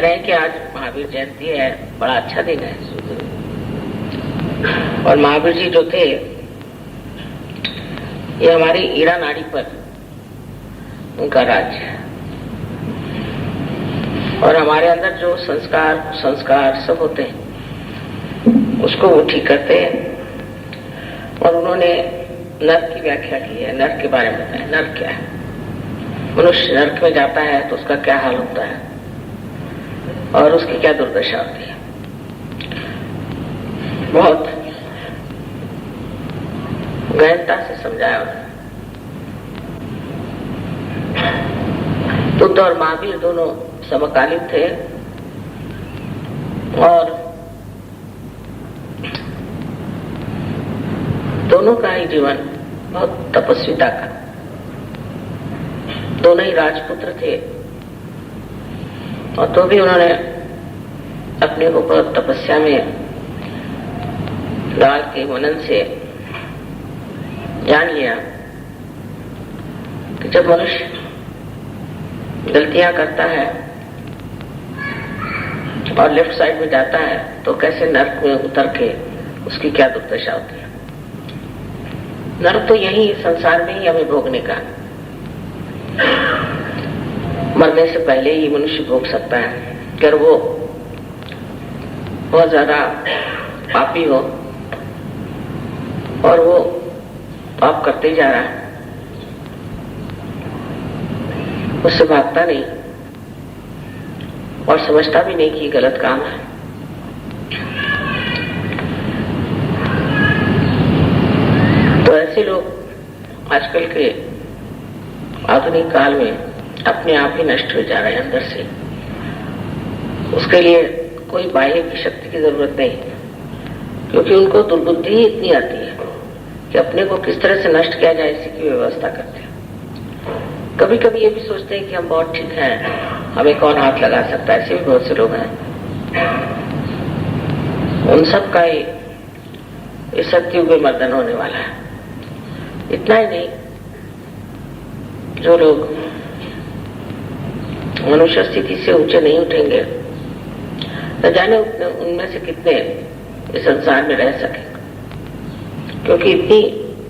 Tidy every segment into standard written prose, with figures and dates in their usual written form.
रहे हैं कि आज महावीर जयंती है, बड़ा अच्छा दिन है। और महावीर जी जो थे ये हमारी ईड़ा नाड़ी पर उनका राज्य है, और हमारे अंदर जो संस्कार सब होते हैं उसको वो ठीक करते हैं। और उन्होंने नर्क की व्याख्या की है, नर्क के बारे में बताया। नर्क क्या है? मनुष्य नर्क में जाता है तो उसका क्या हाल होता है और उसकी क्या दुर्दशा होती है। बहुत गहनता से समझाया उन्होंने। बुद्ध और महावीर दोनों समकालीन थे और दोनों का ही जीवन बहुत तपस्विता का। दोनों ही राजपुत्र थे और तो भी उन्होंने अपने को बहुत तपस्या में डाल के मनन से जान लिया कि जब मनुष्य गलतियां करता है और लेफ्ट साइड में जाता है तो कैसे नर्क में उतर के उसकी क्या दुर्दशा होती है। नर्क तो यही संसार में ही हमें भोगने का, मरने से पहले ही मनुष्य भोग सकता है। अगर वो बहुत ज्यादा पापी हो और वो पाप करते जा रहा है, उससे भागता नहीं और समझता भी नहीं कि गलत काम है, तो ऐसे लोग आजकल के आधुनिक काल में अपने आप ही नष्ट हो जा रहे हैं अंदर से। उसके लिए कोई बाह्य की शक्ति की जरूरत नहीं, क्योंकि उनको दुर्बुद्धि ही इतनी आती है कि अपने को किस तरह से नष्ट किया जाए इसी की व्यवस्था करते हैं। कभी कभी ये भी सोचते हैं कि हम बहुत ठीक हैं, हमें कौन हाथ लगा सकता है। ऐसे भी बहुत से लोग हैं। उन सब का ही इस सत्युग में मर्दन होने वाला है। इतना ही नहीं, जो लोग मनुष्य स्थिति से ऊंचे नहीं उठेंगे न जाने उनमें से कितने इस संसार में रह सके, क्योंकि इतनी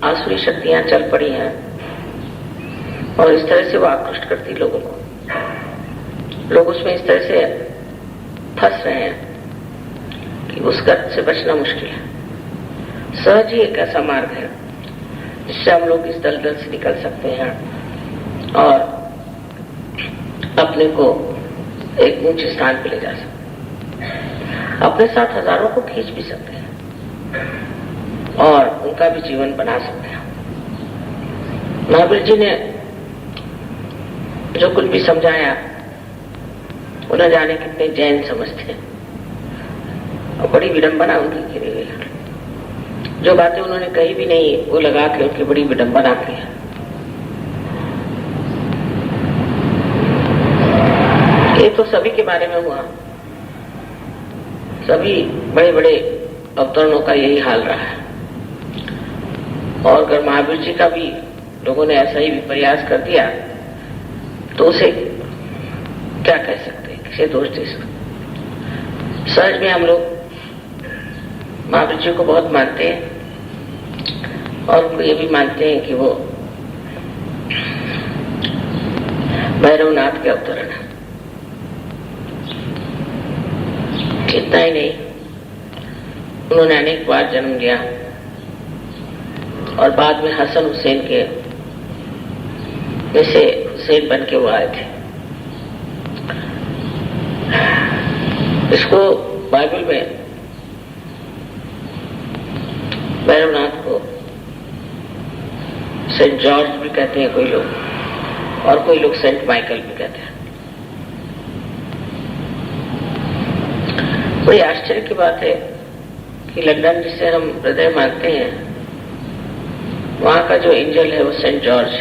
आसुरी शक्तियां चल पड़ी हैं और इस तरह से वो आकृष्ट करती लोगों को। लोग उसमें इस तरह से फंस रहे हैं कि उस गर्त से बचना मुश्किल है। सहज ही एक ऐसा मार्ग है जिससे हम लोग इस दलदल से निकल सकते हैं और अपने को एक ऊंचे स्थान पर ले जा सकते हैं। अपने साथ हजारों को खींच भी सकते हैं और उनका भी जीवन बना सकते हैं। महावीर जी ने जो कुछ भी समझाया उन्हें जाने कितने जैन समझते हैं और बड़ी विडंबना उनकी गिरी हुई है। जो बातें उन्होंने कही भी नहीं वो लगा के उनकी बड़ी विडंबना की है। ये तो सभी के बारे में हुआ, सभी बड़े बड़े अवतरणों का यही हाल रहा है। और अगर महावीर जी का भी लोगों ने ऐसा ही प्रयास कर दिया तो उसे क्या कह सकते, किसे दोष दे सकते। सहज में हम लोग महावीर जी को बहुत मानते हैं और उनको ये भी मानते हैं कि वो भैरवनाथ के अवतरण है। इतना ही नहीं, उन्होंने अनेक बार जन्म लिया और बाद में हसन हुसैन के में से हुसैन बन के वो आए थे। इसको बाइबल में भैरवनाथ को सेंट जॉर्ज भी कहते हैं कोई लोग, और कोई लोग सेंट माइकल भी कहते हैं। बड़ी आश्चर्य की बात है कि लंदन जिसे हम हृदय मानते हैं वहां का जो एंजल है वो सेंट जॉर्ज,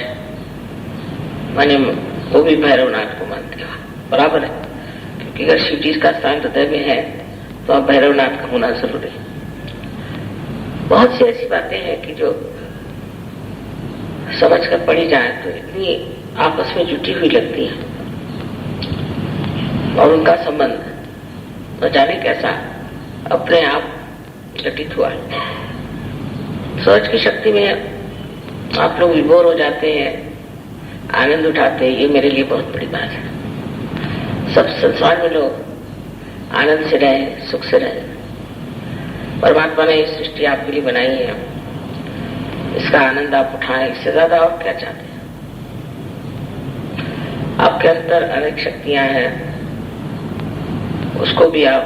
माने वो भी भैरवनाथ को मानते हैं। बराबर है, क्योंकि अगर शिव जी का स्थान हृदय में है तो अब भैरवनाथ का होना जरूरी है। बहुत सी ऐसी बातें हैं कि जो समझ कर पढ़ी जाए तो इतनी आपस में जुटी हुई लगती है। और उनका संबंध न जाने कैसा अपने आप घटित हुआ। सोच की शक्ति में आप लोग विभोर हो जाते हैं, आनंद उठाते हैं, ये मेरे लिए बहुत बड़ी बात है। सब संसार में लोग आनंद से रहे, सुख से रहे। परमात्मा ने ये सृष्टि आपके लिए बनाई है, इसका आनंद आप उठाएं, इससे ज्यादा और क्या चाहते हैं। आपके अंदर अनेक शक्तियां हैं, उसको भी आप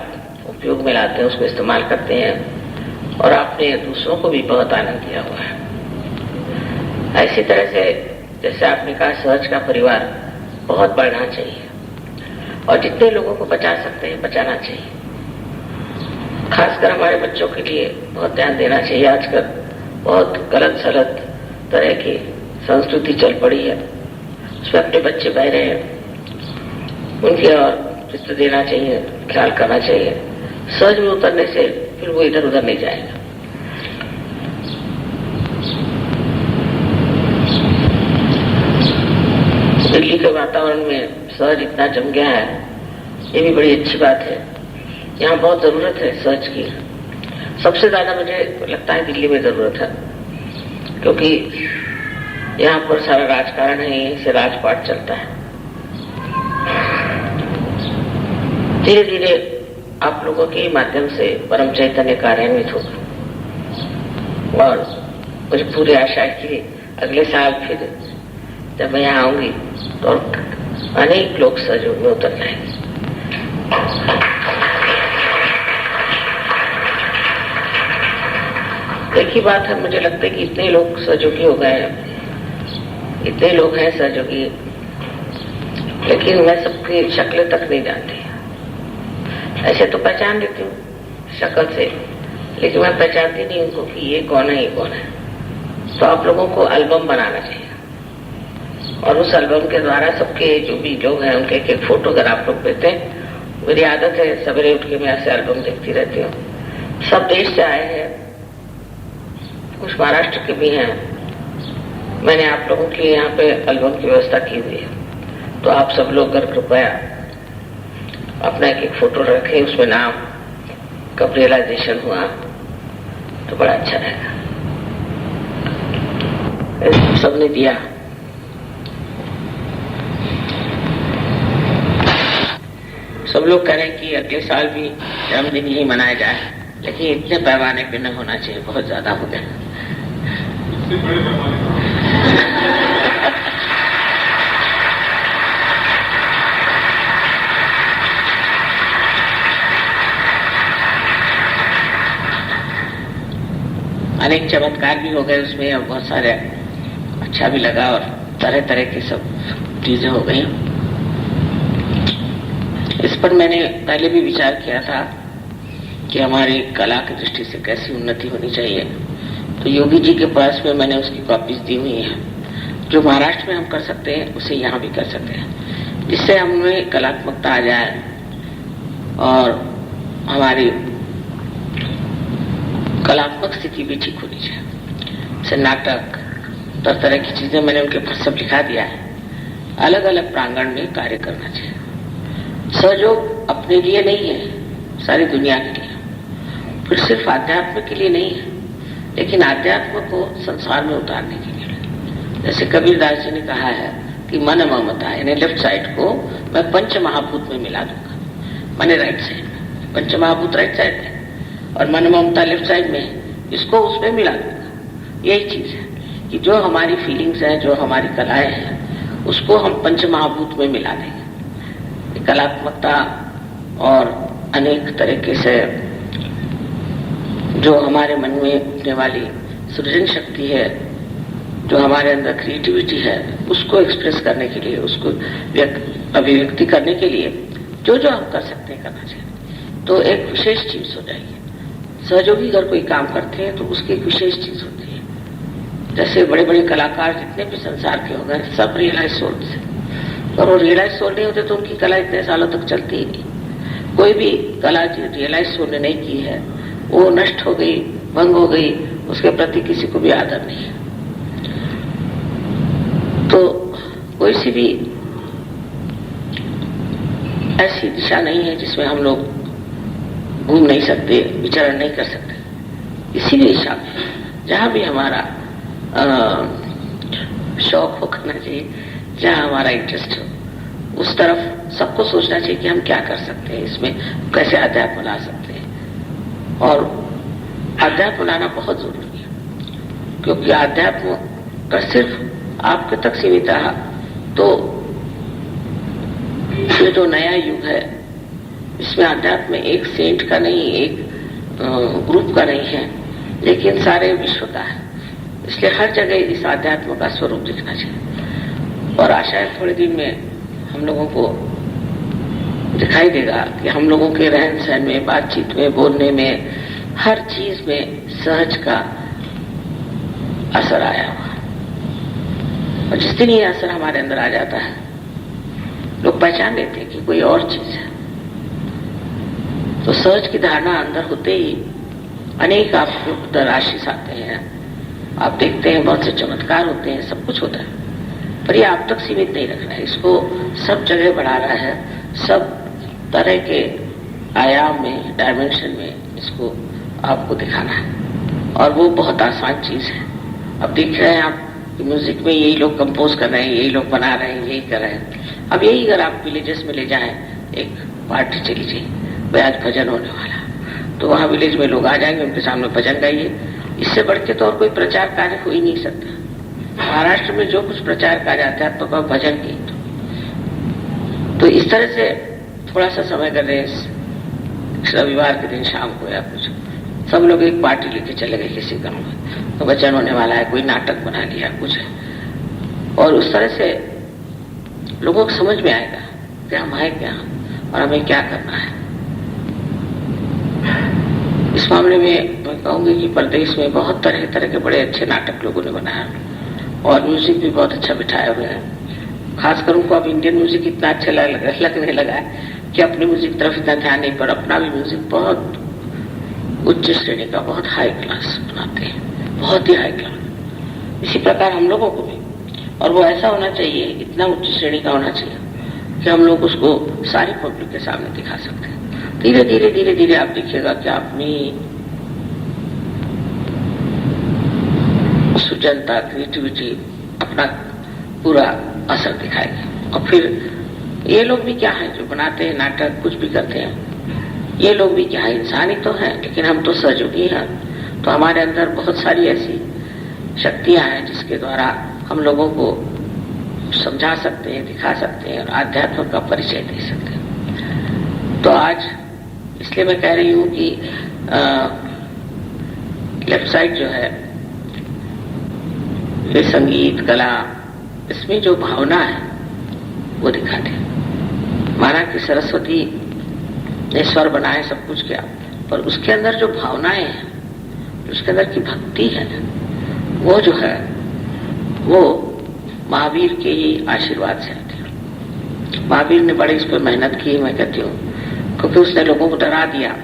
उपयोग में लाते हैं, उसको इस्तेमाल करते हैं और आपने दूसरों को भी बहुत आनंद दिया हुआ है। ऐसी तरह से जैसे आपने कहा, सहज का परिवार बहुत बढ़ना चाहिए और जितने लोगों को बचा सकते हैं बचाना चाहिए। खासकर हमारे बच्चों के लिए बहुत ध्यान देना चाहिए। आजकल बहुत गलत सलत तरह की संस्कृति चल पड़ी है, उसमें अपने बच्चे बह रहे हैं, उनकी और चित्त देना चाहिए, ख्याल करना चाहिए। सहज में उतरने से फिर वो इधर उधर नहीं जाएगा। दिल्ली के वातावरण में सहज इतना जम गया है, ये भी बड़ी अच्छी बात है। यहाँ बहुत जरूरत है सहज की। सबसे ज्यादा मुझे लगता है दिल्ली में जरूरत है, क्योंकि यहाँ पर सारा राजकारण है, यहीं से राजपाट चलता है। धीरे धीरे आप लोगों के माध्यम से परम चैतन्य कार्यान्वित होगा और मुझे पूरी आशा है कि अगले साल फिर जब मैं यहाँ आऊंगी तो अनेक लोग सहयोग में उतर जाएंगे। एक ही बात है, मुझे लगता है कि इतने लोग सहयोगी हो गए हैं, इतने लोग हैं सहयोगी, लेकिन मैं सबकी शक्लें तक नहीं जानती। ऐसे तो पहचान लेती हूँ शक्ल से, लेकिन मैं पहचानती नहीं उनको कि ये कौन है, ये कौन है। तो आप लोगों को एल्बम बनाना चाहिए और उस एल्बम के द्वारा सबके जो भी लोग हैं उनके एक एक फोटो अगर आप लोग देते हैं। मेरी आदत है सवेरे उठ के मैं ऐसे एल्बम देखती रहती हूँ। सब देश से आए हैं, कुछ महाराष्ट्र के भी हैं। मैंने आप लोगों के लिए यहाँ पे एल्बम की व्यवस्था की हुई है, तो आप सब लोग अगर कृपया अपना एक एक फोटो रखें, उसमें नाम कब रियलाइजेशन हुआ तो बड़ा अच्छा रहेगा। सबने दिया। सब लोग कह रहे हैं कि अगले साल भी जन्मदिन ही मनाया जाए, लेकिन इतने पैमाने पे न होना चाहिए, बहुत ज्यादा हो गया। अनेक चमत्कार भी हो गए उसमें और बहुत सारे अच्छा भी लगा और तरह तरह की सब चीजें हो गई। इस पर मैंने पहले भी विचार किया था कि हमारी कला की दृष्टि से कैसी उन्नति होनी चाहिए। तो योगी जी के पास में मैंने उसकी कॉपीज दी हुई हैं। जो महाराष्ट्र में हम कर सकते हैं उसे यहाँ भी कर सकते हैं, जिससे हमें कलात्मकता आ जाए और हमारी कलात्मक स्थिति भी ठीक होनी चाहिए। जैसे नाटक, तरह तरह की चीजें मैंने उनके पास सब लिखा दिया है। अलग अलग प्रांगण में कार्य करना चाहिए। सहयोग अपने लिए नहीं है, सारी दुनिया के लिए, फिर सिर्फ आध्यात्म के लिए नहीं है, लेकिन आध्यात्म को संसार में उतारने के लिए। जैसे कबीरदास जी ने कहा है कि मन ममता, यानी लेफ्ट साइड को मैं पंच महाभूत में मिला दूंगा, मैंने राइट साइड में, पंच महाभूत राइट साइड में और मन ममता लेफ्ट साइड में, इसको उसमें मिला दूंगा। यही चीज है कि जो हमारी फीलिंग्स हैं, जो हमारी कलाएं हैं, उसको हम पंच महाभूत में मिला देंगे। कलात्मकता और अनेक तरीके से जो हमारे मन में उठने वाली सृजन शक्ति है, जो हमारे अंदर क्रिएटिविटी है, उसको एक्सप्रेस करने के लिए, उसको अभिव्यक्ति करने के लिए जो जो हम कर सकते हैं करना चाहिए। तो एक विशेष चीज हो जाएगी। सहयोगी अगर कोई काम करते हैं तो उसकी एक विशेष चीज होती है। जैसे बड़े बड़े कलाकार जितने भी संसार के हो गए, सब रियलाइज सोल से, और वो रियलाइज सोल नहीं होते तो उनकी कला इतने सालों तक चलती ही नहीं। कोई भी कला रियलाइज सोल ने नहीं की है, वो नष्ट हो गई, भंग हो गई, उसके प्रति किसी को भी आदर नहीं है। तो कोई सी भी ऐसी दिशा नहीं है जिसमें हम लोग घूम नहीं सकते, विचरण नहीं कर सकते। इसी दिशा में जहां भी हमारा शौक हो करना चाहिए, जहां हमारा इंटरेस्ट हो, उस तरफ सबको सोचना चाहिए कि हम क्या कर सकते हैं, इसमें कैसे अध्यात्म ला सकते हैं। और अध्यात्म लाना बहुत जरूरी है, क्योंकि अध्यात्म का सिर्फ आपके तक सीमित रहा तो ये जो नया युग है इसमें अध्यात्म में एक सेंट का नहीं, एक ग्रुप का नहीं है, लेकिन सारे विश्व का है। इसलिए हर जगह इस अध्यात्म का स्वरूप दिखना चाहिए। और आशा है थोड़े दिन में हम लोगों को दिखाई देगा कि हम लोगों के रहन सहन में, बातचीत में, बोलने में, हर चीज में सहज का असर आया हुआ। और जिस दिन ये असर हमारे अंदर आ जाता है, लोग पहचान लेते हैं कि कोई और चीज है। तो सहज की धारणा अंदर होते ही अनेक आपके उधर आशीष आते हैं, आप देखते हैं बहुत से चमत्कार होते हैं, सब कुछ होता है। पर ये आप तक सीमित नहीं रखना है, इसको सब जगह बढ़ा रहा है, सब तरह के आयाम में, डायमेंशन में इसको आपको दिखाना है। और वो बहुत आसान चीज है। अब देख रहे हैं आप कि म्यूजिक में यही लोग कंपोज कर रहे हैं, यही लोग बना रहे हैं, यही कर रहे हैं। अब यही अगर आप विलेजेस में ले जाएं, एक पार्टी चली जाए, भाई आज भजन होने वाला, तो वहां विलेज में लोग आ जाएंगे, उनके सामने भजन गाइए। इससे बढ़ के तो और कोई प्रचार कार्य हो ही नहीं सकता। महाराष्ट्र में जो कुछ प्रचार कार्य आता है तो भजन गीत, तो इस तरह से थोड़ा सा समय कर रहे हैं, रविवार के दिन शाम को या कुछ, सब लोग एक पार्टी लेके चले गए किसी गांव में, तो भजन होने वाला है, कोई नाटक बना लिया कुछ है। और उस तरह से लोगों को समझ में आएगा कि हम है क्या और हमें क्या करना है। इस मामले में मैं कहूंगी कि प्रदेश में बहुत तरह तरह के बड़े अच्छे नाटक लोगों ने बनाया और म्यूजिक भी बहुत अच्छा बिठाए हुए हैं। खासकर उनको अब इंडियन म्यूजिक इतना अच्छा लगने लगा है कि अपनी म्यूजिक तरफ इतना ध्यान नहीं, पर अपना भी म्यूजिक बहुत उच्च श्रेणी का, बहुत हाई क्लास बनाते हैं, बहुत ही हाई क्लास। इसी प्रकार हम लोगों को भी, और वो ऐसा होना चाहिए, इतना उच्च श्रेणी का होना चाहिए कि हम लोग उसको सारी पब्लिक के सामने दिखा सकते हैं। धीरे धीरे धीरे धीरे आप देखिएगा कि अपनी सुजनता, क्रिएटिविटी अपना पूरा असर दिखाएगी। और फिर ये लोग भी क्या है जो बनाते हैं नाटक, कुछ भी करते हैं, ये लोग भी क्या है, इंसान ही तो है, लेकिन हम तो सहयोगी हैं। तो हमारे अंदर बहुत सारी ऐसी शक्तियां हैं जिसके द्वारा हम लोगों को समझा सकते हैं, दिखा सकते हैं और आध्यात्म का परिचय दे सकते हैं। तो आज इसलिए मैं कह रही हूं कि लेफ्ट साइड जो है, ये संगीत, कला, इसमें जो भावना है वो दिखा दे। माना कि सरस्वती ने स्वर बनाए, सब कुछ किया, पर उसके अंदर जो भावनाएं हैं, उसके अंदर की भक्ति है, वो जो है वो महावीर के ही आशीर्वाद से आती है। महावीर ने बड़े इस पर मेहनत की, मैं कहती हूँ, क्योंकि उसने लोगों को डरा दिया,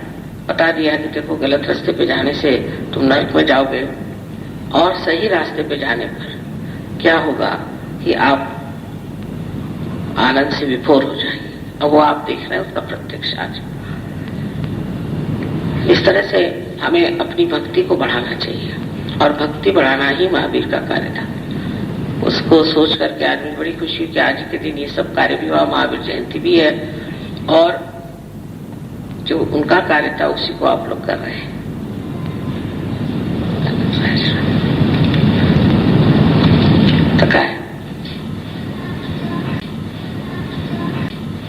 बता दिया कि देखो गलत रास्ते पे जाने से तुम नरक में जाओगे, और सही रास्ते पे जाने पर क्या होगा कि आप आनंद से विभोर हो जाएंगे। अब वो आप देख रहे हैं उसका प्रत्यक्ष आज। इस तरह से हमें अपनी भक्ति को बढ़ाना चाहिए, और भक्ति बढ़ाना ही महावीर का कार्य था। उसको सोच करके आदमी बड़ी खुशी हुई कि आज के दिन ये सब कार्य भी हुआ, महावीर जयंती भी है, और जो उनका कार्य था उसी को आप लोग कर रहे हैं।